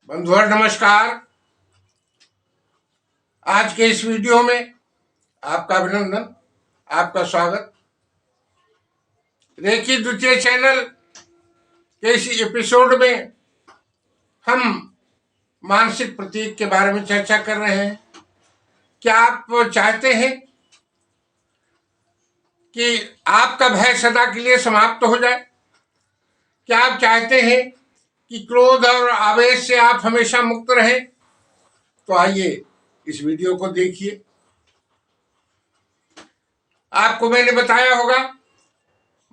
बंधुवर नमस्कार। आज के इस वीडियो में आपका अभिनंदन, आपका स्वागत। रेकी द्वितीय चैनल के इस एपिसोड में हम मानसिक प्रतीक के बारे में चर्चा कर रहे हैं। क्या आप चाहते हैं कि आपका भय सदा के लिए समाप्त हो जाए? क्या आप चाहते हैं कि क्रोध और आवेश से आप हमेशा मुक्त रहें? तो आइए इस वीडियो को देखिए। आपको मैंने बताया होगा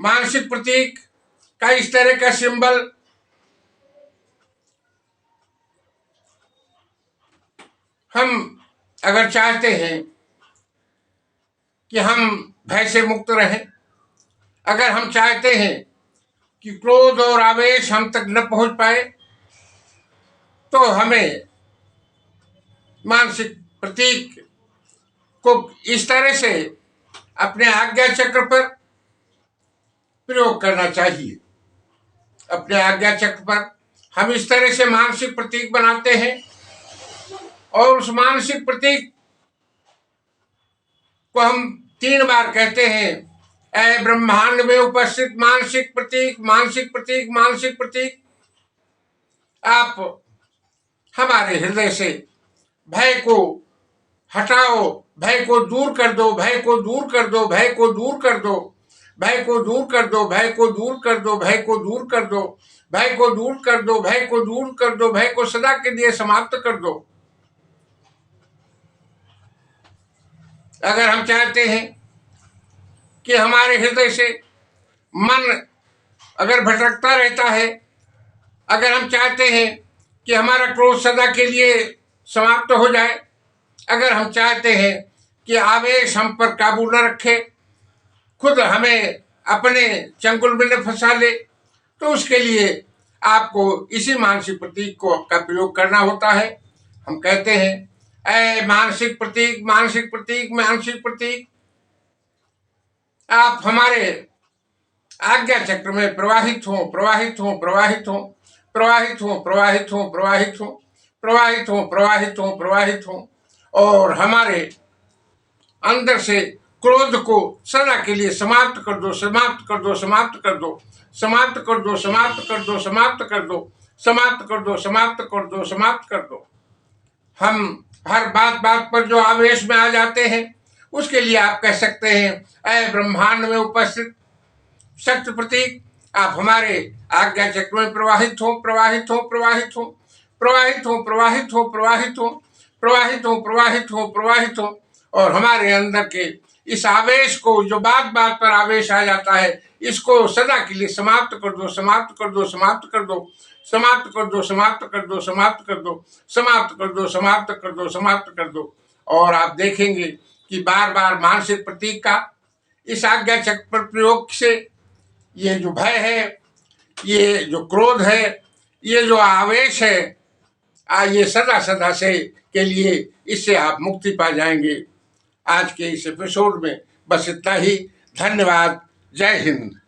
मानसिक प्रतीक का इस तरह का सिंबल हम अगर चाहते हैं कि हम भय से मुक्त रहें, अगर हम चाहते हैं कि क्रोध और आवेश हम तक न पहुंच पाए, तो हमें मानसिक प्रतीक को इस तरह से अपने आज्ञा चक्र पर प्रयोग करना चाहिए। अपने आज्ञा चक्र पर हम इस तरह से मानसिक प्रतीक बनाते हैं और उस मानसिक प्रतीक को हम 3 बार कहते हैं, ऐ ब्रह्मांड में उपस्थित मानसिक प्रतीक, मानसिक प्रतीक, मानसिक प्रतीक। आप हमारे हृदय से भय को हटाओ, भय को दूर कर दो, भय को दूर कर दो, भय को दूर कर दो, भय को दूर कर दो, भय को दूर कर दो, भय को दूर कर दो, भय को दूर कर दो, भय को दूर कर दो, भय को सदा के लिए समाप्त कर दो। अगर हम चाहते हैं कि हमारे हृदय से मन अगर भटकता रहता है, अगर हम चाहते हैं कि हमारा क्रोध सदा के लिए समाप्त हो जाए, अगर हम चाहते हैं कि आवेश हम पर काबू न रखे, खुद हमें अपने चंगुल में न फंसा ले, तो उसके लिए आपको इसी मानसिक प्रतीक का प्रयोग करना होता है। हम कहते हैं, ऐ मानसिक प्रतीक, मानसिक प्रतीक, मानसिक प्रतीक। आप हमारे आज्ञा चक्र में प्रवाहित हो, प्रवाहित हो, प्रवाहित हो, प्रवाहित हो, प्रवाहित हो, प्रवाहित हो, प्रवाहित हो, प्रवाहित हो, प्रवाहित हो, और हमारे अंदर से क्रोध को सदा के लिए समाप्त कर दो, समाप्त कर दो, समाप्त कर दो, समाप्त कर दो, समाप्त कर दो, समाप्त कर दो, समाप्त कर दो, समाप्त कर दो, समाप्त कर दो। हम हर बात बात पर जो आवेश में आ जाते हैं, उसके लिए आप कह सकते हैं, ऐ ब्रह्मांड में उपस्थित शक्ति प्रतीक, आप हमारे आज्ञा चक्र में प्रवाहित हो, प्रवाहित हो, प्रवाहित हो, प्रवाहित हो, प्रवाहित हो, प्रवाहित हो, प्रवाहित हो, प्रवाहित हो, प्रवाहित हो, और हमारे अंदर के इस आवेश को, जो बात बात पर आवेश आ जाता है, इसको सदा के लिए समाप्त कर दो, समाप्त कर दो, समाप्त कर दो, समाप्त कर दो, समाप्त कर दो, समाप्त कर दो, समाप्त कर दो, समाप्त कर दो, समाप्त कर दो। और आप देखेंगे कि बार बार मानसिक प्रतीक का इस आज्ञा चक्र पर प्रयोग से ये जो भय है, ये जो क्रोध है, ये जो आवेश है, ये सदा सदा से के लिए इससे आप मुक्ति पा जाएंगे। आज के इस एपिसोड में बस इतना ही। धन्यवाद। जय हिंद।